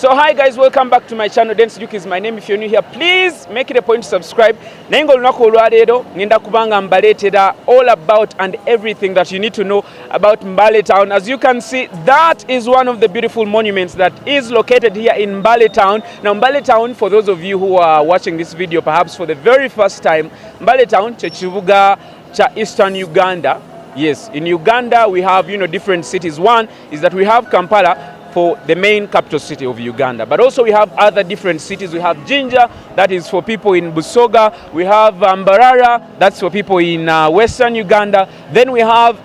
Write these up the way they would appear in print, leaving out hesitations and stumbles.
So hi guys, welcome back to my channel. Dance Duke is my name. If you're new here, please make it a point to subscribe. Nengo lunako olwaleero ngenda kubanga mbaleetera all about and everything that you need to know about Mbale Town. As you can see, that is one of the beautiful monuments that is located here in Mbale Town. Now Mbale Town, for those of you who are watching this video perhaps for the very first time, Mbale Town kye kibuga cha Eastern Uganda. Yes, in Uganda we have different cities. One is that we have Kampala for the main capital city of Uganda. But also we have other different cities. We have Jinja, that is for people in Busoga. We have Mbarara, that's for people in Western Uganda. Then we have,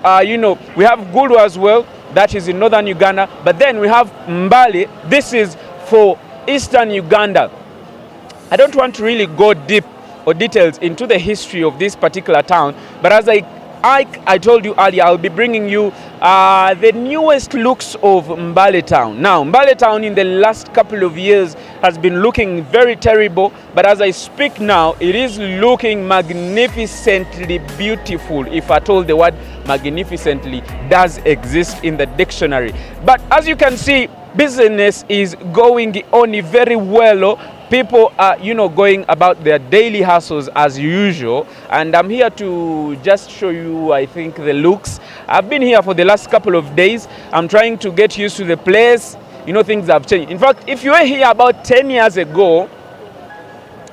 we have Gulu as well, that is in Northern Uganda. But then we have Mbale, this is for Eastern Uganda. I don't want to really go deep or details into the history of this particular town, but as I told you earlier, I'll be bringing you the newest looks of Mbale Town. Now, Mbale Town in the last couple of years has been looking very terrible, but as I speak now, it is looking magnificently beautiful, if at all the word magnificently does exist in the dictionary. But as you can see, business is going on very well. People are, going about their daily hustles as usual. And I'm here to just show you, I think, the looks. I've been here for the last couple of days. I'm trying to get used to the place. Things have changed. In fact, if you were here about 10 years ago,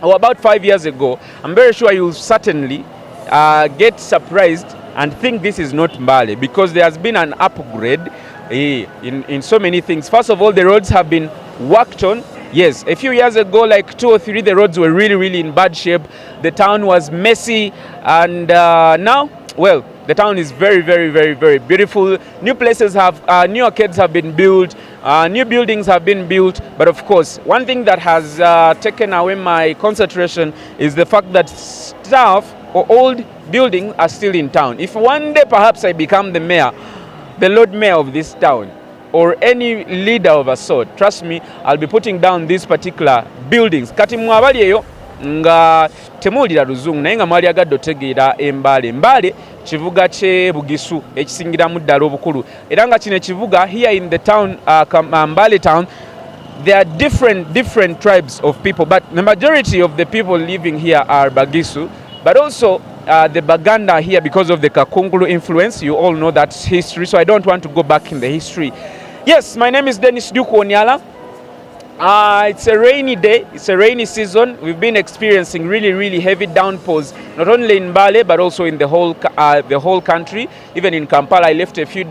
or about 5 years ago, I'm very sure you'll certainly get surprised and think this is not Mbale, because there has been an upgrade in so many things. First of all, the roads have been worked on. Yes, a few years ago, like 2 or 3, the roads were really in bad shape. The town was messy, and now, well, the town is very beautiful. New places have, new arcades have been built, new buildings have been built. But of course, one thing that has taken away my concentration is the fact that staff or old buildings are still in town. If one day perhaps I become the mayor, the Lord Mayor of this town, or any leader of a sort, trust me, I'll be putting down these particular buildings. Kati mwabali eyo nga temuwulira luzungu naye nga mwali agadde otegeera Mbale. Mbale kivuga kye Bugisu ekisingiramu ddala obukulu. Era nga kino ekivuga here in the town, Mbale Town, there are different tribes of people, but the majority of the people living here are Bagisu, but also the Baganda here because of the Kakungulu influence. You all know that history, so I don't want to go back in the history. Yes, my name is Dennis Duke Onyala. It's a rainy day, it's a rainy season. We've been experiencing really heavy downpours, not only in Mbale but also in the whole country. Even in Kampala, I left a few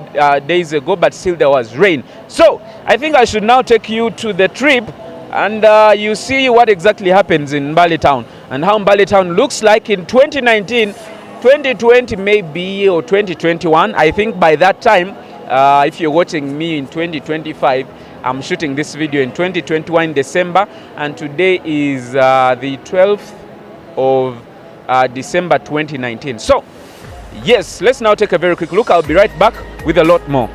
days ago, but still there was rain. So I think I should now take you to the trip, and you see what exactly happens in Mbale Town and how Mbale Town looks like in 2019, 2020 maybe, or 2021. I think by that time, if you're watching me in 2025, I'm shooting this video in 2021 December, and today is the 12th of December 2019. So yes, let's now take a very quick look. I'll be right back with a lot more.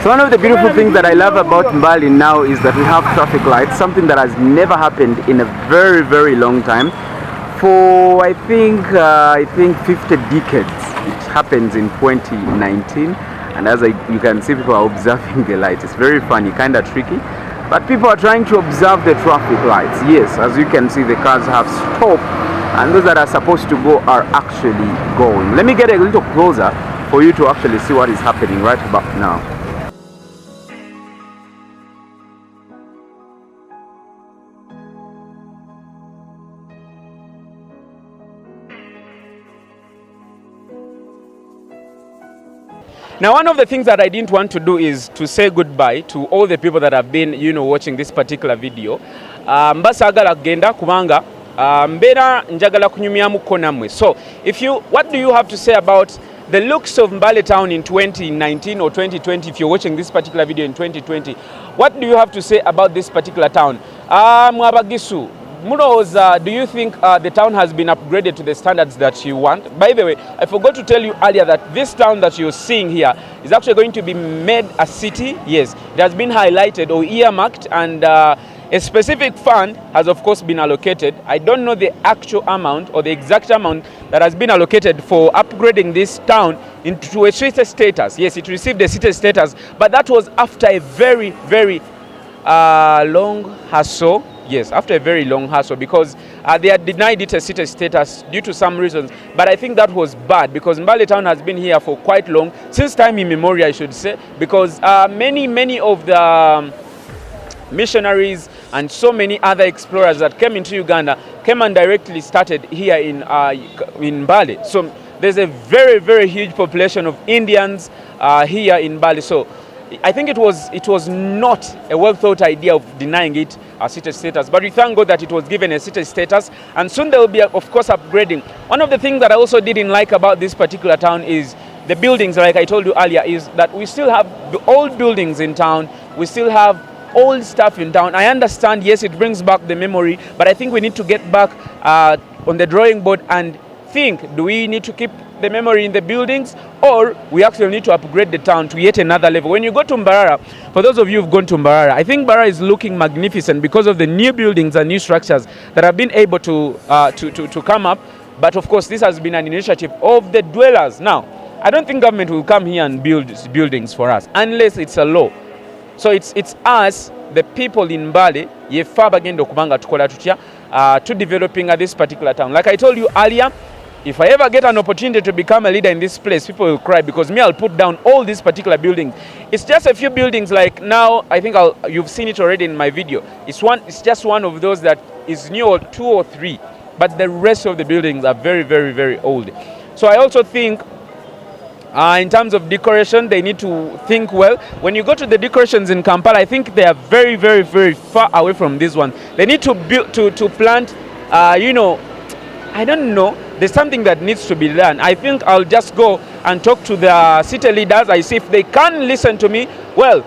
So one of the beautiful things that I love about Mbale now is that we have traffic lights, something that has never happened in a very, very long time. For I think 50 decades. It happens in 2019, and as you can see, people are observing the lights. It's very funny, kind of tricky, but people are trying to observe the traffic lights. Yes, as you can see, the cars have stopped, and those that are supposed to go are actually going. Let me get a little closer for you to actually see what is happening right about now. Now, one of the things that I didn't want to do is to say goodbye to all the people that have been, watching this particular video. Mbasagala genda kubanga mbera njagala kunyumyamuko namwe. So, what do you have to say about the looks of Mbale Town in 2019 or 2020? If you're watching this particular video in 2020, what do you have to say about this particular town? Mwabagisu, do you think the town has been upgraded to the standards that you want? By the way, I forgot to tell you earlier that this town that you're seeing here is actually going to be made a city. Yes, it has been highlighted or earmarked, and a specific fund has of course been allocated. I don't know the actual amount or the exact amount that has been allocated for upgrading this town into a city status. Yes, it received a city status, but that was after a very, very long hassle. Yes, after a very long hassle, because they had denied it a city status due to some reasons. But I think that was bad, because Mbale Town has been here for quite long, since time immemorial, I should say, because many of the missionaries and so many other explorers that came into Uganda came and directly started here in Mbale. So there's a very, very huge population of Indians here in Mbale. So I think it was not a well thought idea of denying it a city status, but we thank God that it was given a city status, and soon there will be of course upgrading. One of the things that I also didn't like about this particular town is the buildings. Like I told you earlier, is that we still have the old buildings in town, we still have old stuff in town. I understand, yes, it brings back the memory, but I think we need to get back on the drawing board and think, do we need to keep the memory in the buildings, or we actually need to upgrade the town to yet another level? When you go to Mbarara, for those of you who've gone to Mbarara, I think Mbarara is looking magnificent because of the new buildings and new structures that have been able to come up. But of course, this has been an initiative of the dwellers. Now, I don't think government will come here and build buildings for us unless it's a law. So it's us, the people in Mbale, yefa bagenda okubanga tukola tutya to developing this particular town. Like I told you earlier, if I ever get an opportunity to become a leader in this place, people will cry, because I'll put down all these particular buildings. It's just a few buildings. Like now, I think you've seen it already in my video. It's just one of those that is new, or 2 or 3, but the rest of the buildings are very, very, very old. So I also think in terms of decoration, they need to think well. When you go to the decorations in Kampala, I think they are very, very, very far away from this one. They need to build to plant, I don't know. There's something that needs to be done. I think I'll just go and talk to the city leaders. I see if they can listen to me. Well,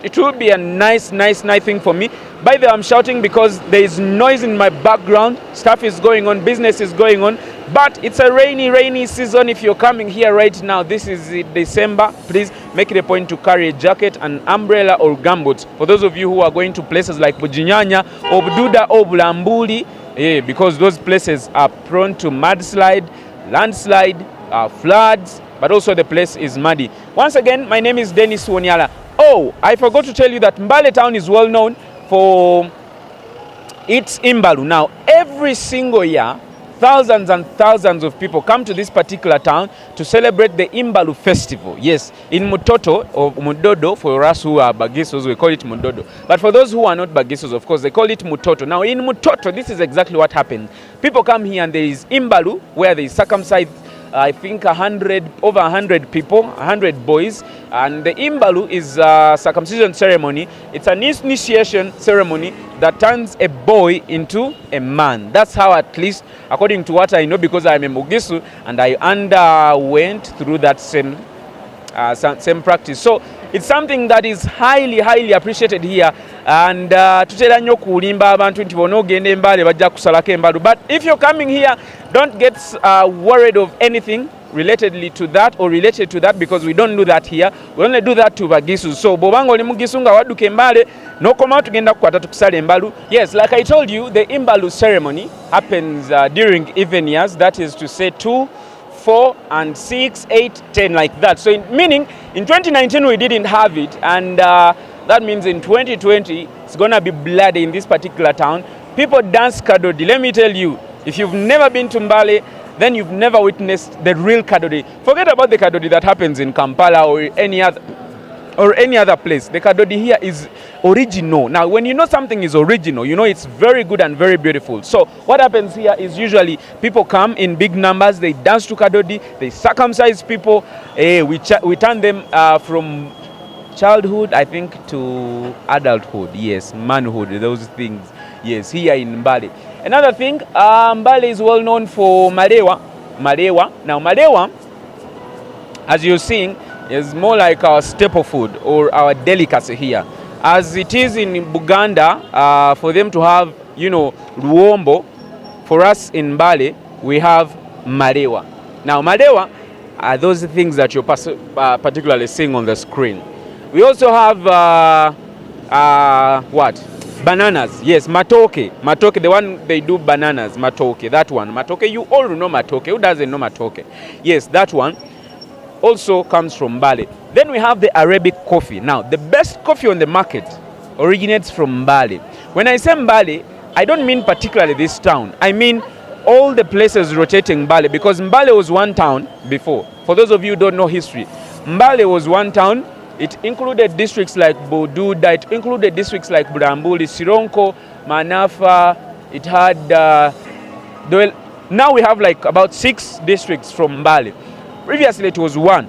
it will be a nice thing for me. By the way, I'm shouting because there is noise in my background. Stuff is going on, business is going on. But it's a rainy season. If you're coming here right now, this is December, please make it a point to carry a jacket, an umbrella or gumboots. For those of you who are going to places like Bujinyanya or Bududa or Bulambuli, because those places are prone to mudslide, landslide, floods, but also the place is muddy. Once again, my name is Dennis Wonyala. Oh, I forgot to tell you that Mbale Town is well known for its Imbalu. Now, every single year, thousands and thousands of people come to this particular town to celebrate the Imbalu festival. Yes, in Mutoto or Mudodo, for us who are Bagisos, we call it Mudodo. But for those who are not Bagisos, of course, they call it Mutoto. Now, in Mutoto, this is exactly what happens. People come here and there is Imbalu, where they circumcise, I think, over 100 people, 100 boys. And the Imbalu is a circumcision ceremony. It's an initiation ceremony that turns a boy into a man. That's how, at least, according to what I know, because I'm a Mugisu and I underwent through that same practice. So it's something that is highly appreciated here. And tutera nnyo kulimba abantu nti bonogenda Mbale bajja kusalako Imbalu. But if you're coming here, don't get worried of anything. relatedly to that or related to that, because we don't do that here. We only do that to Bagisu. So bobanga oli mugisu nga waduka Mbale nokoma tugenda kukwata tukusala Imbalu. Yes, like I told you, the Imbalu ceremony happens during even years. That is to say 2, 4 and 6, 8, 10, like that. So meaning in 2019 we didn't have it, and that means in 2020 it's gonna be bloody in this particular town. People dance kadodi. Let me tell you, if you've never been to Mbale, then you've never witnessed the real kadodi. Forget about the kadodi that happens in Kampala or any other place. The kadodi here is original. Now, when you know something is original, you know it's very good and very beautiful. So what happens here is usually people come in big numbers, they dance to kadodi, they circumcise people. We turn them from childhood, I think, to adulthood. Yes, manhood, those things. Yes, here in Mbale. Another thing, Mbale is well known for Malewa. Now Malewa, as you're seeing, is more like our staple food or our delicacy here. As it is in Uganda, for them to have, Ruombo, for us in Mbale, we have Malewa. Now Malewa are those things that you're particularly seeing on the screen. We also have, what? Bananas. Yes, matoke. Matoke, the one they do bananas, matoke. That one. Matoke, you all know matoke. Who doesn't know matoke? Yes, that one also comes from Mbale. Then we have the Arabic coffee. Now, the best coffee on the market originates from Mbale. When I say Mbale, I don't mean particularly this town. I mean all the places rotating Mbale, because Mbale was one town before. For those of you who don't know history, Mbale was one town. It included districts like Boduda, it included districts like Bulambuli, Sironko, Manafa. It had, now we have like about 6 districts from Mbale. Previously it was 1.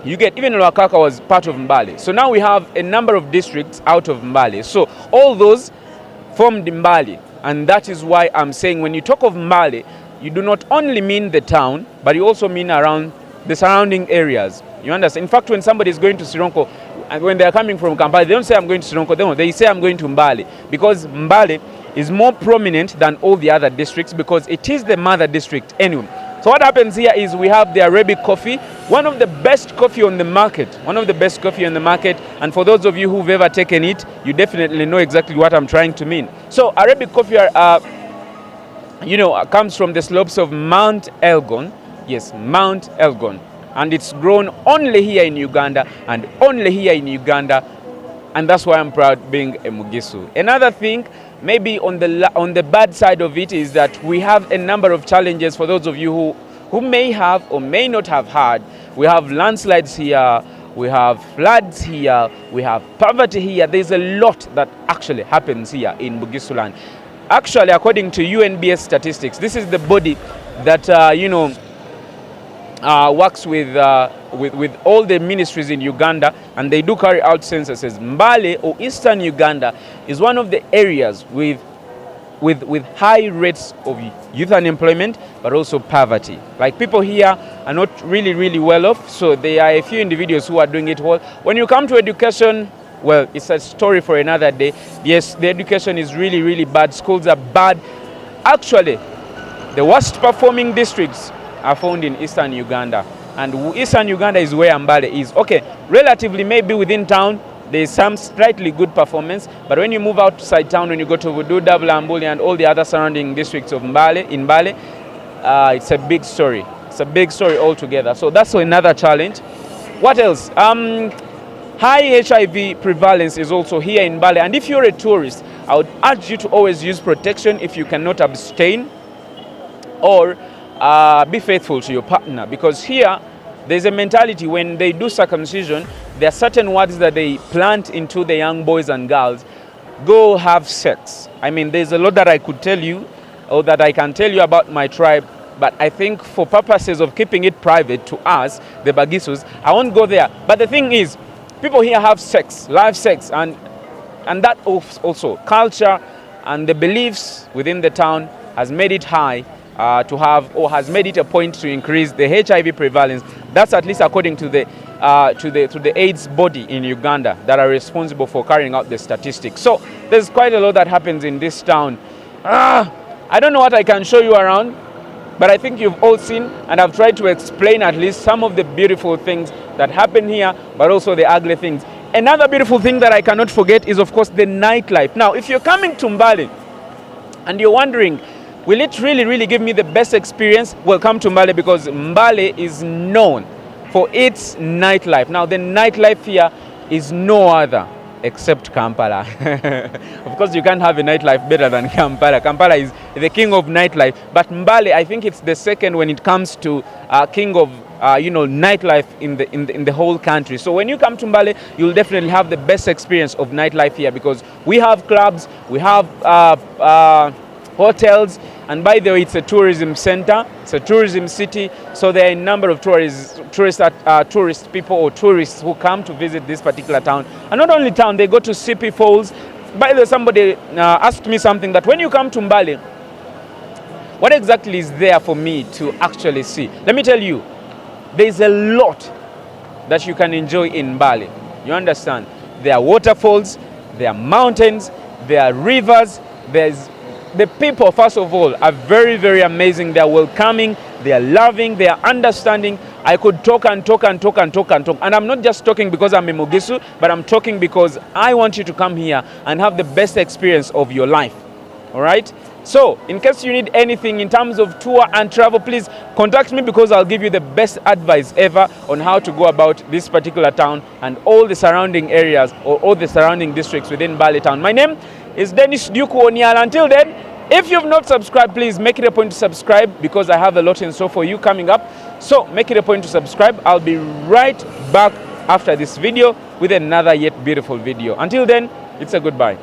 You get, even Lwakaka was part of Mbale. So now we have a number of districts out of Mbale. So all those formed Mbale. And that is why I'm saying when you talk of Mbale, you do not only mean the town, but you also mean around the surrounding areas. You understand? In fact, when somebody is going to Sironko, and when they are coming from Kampala, they don't say I'm going to Sironko, they say I'm going to Mbale, because Mbale is more prominent than all the other districts because it is the mother district anyway. So what happens here is we have the Arabic coffee, one of the best coffee on the market, and for those of you who've ever taken it, you definitely know exactly what I'm trying to mean. So Arabic coffee, comes from the slopes of Mount Elgon. Yes, Mount Elgon. And it's grown only here in Uganda and only here in Uganda, and that's why I'm proud being a Mugisu. Another thing, maybe on the bad side of it, is that we have a number of challenges for those of you who may have or may not have heard. We have landslides here, we have floods here, we have poverty here. There's a lot that actually happens here in Bugisu land. Actually, according to UNBS statistics, this is the body that works with all the ministries in Uganda, and they do carry out censuses. Mbale, or Eastern Uganda, is one of the areas with high rates of youth unemployment, but also poverty. Like, people here are not really well off, so there are a few individuals who are doing it well. When you come to education, well, it's a story for another day. Yes, the education is really bad. Schools are bad. Actually, the worst performing districts are found in Eastern Uganda, and Eastern Uganda is where Mbale is. Okay, relatively maybe within town there is some slightly good performance, but when you move outside town, when you go to Bududa, Bulambuli and all the other surrounding districts of Mbale, it's a big story. It's a big story altogether. So that's another challenge. What else? High HIV prevalence is also here in Mbale, and if you're a tourist, I would urge you to always use protection if you cannot abstain, or be faithful to your partner, because here there's a mentality when they do circumcision, there are certain words that they plant into the young boys and girls. Go have sex. I mean, there's a lot that I could tell you, or that I can tell you about my tribe, but I think for purposes of keeping it private to us, the Bagisus, I won't go there. But the thing is, people here have sex, live sex, and that also culture and the beliefs within the town has made it high to have, or has made it a point to increase the HIV prevalence. That's at least according to the AIDS body in Uganda that are responsible for carrying out the statistics. So there's quite a lot that happens in this town. I don't know what I can show you around. but I think you've all seen, and I've tried to explain at least some of the beautiful things that happen here, but also the ugly things. Another beautiful thing that I cannot forget is, of course, the nightlife. Now, if you're coming to Mbale and you're wondering, will it really give me the best experience? Well, come to Mbale, because Mbale is known for its nightlife. Now, the nightlife here is no other except Kampala. Of course, you can't have a nightlife better than Kampala. Kampala is the king of nightlife, but Mbale, I think it's the second when it comes to king of nightlife in the whole country. So when you come to Mbale, you'll definitely have the best experience of nightlife here, because we have clubs, we have hotels, and by the way, it's a tourism center, it's a tourism city, so there are a number of tourist people or tourists who come to visit this particular town. And not only town, they go to Sipi Falls. By the way, somebody asked me something, that when you come to Mbale, what exactly is there for me to actually see? Let me tell you, there's a lot that you can enjoy in Mbale. You understand? There are waterfalls, there are mountains, there are rivers, the people, first of all, are very amazing. They are welcoming, they are loving, they are understanding. I could talk and talk. And I'm not just talking because I'm a Mugisu, but I'm talking because I want you to come here and have the best experience of your life. All right? So, in case you need anything in terms of tour and travel, please contact me, because I'll give you the best advice ever on how to go about this particular town and all the surrounding areas or all the surrounding districts within Mbale Town. My name is Dennis Duku Oniala. Until then, if you've not subscribed, please make it a point to subscribe, because I have a lot in store for you coming up. So make it a point to subscribe. I'll be right back after this video with another yet beautiful video. Until then, it's a goodbye.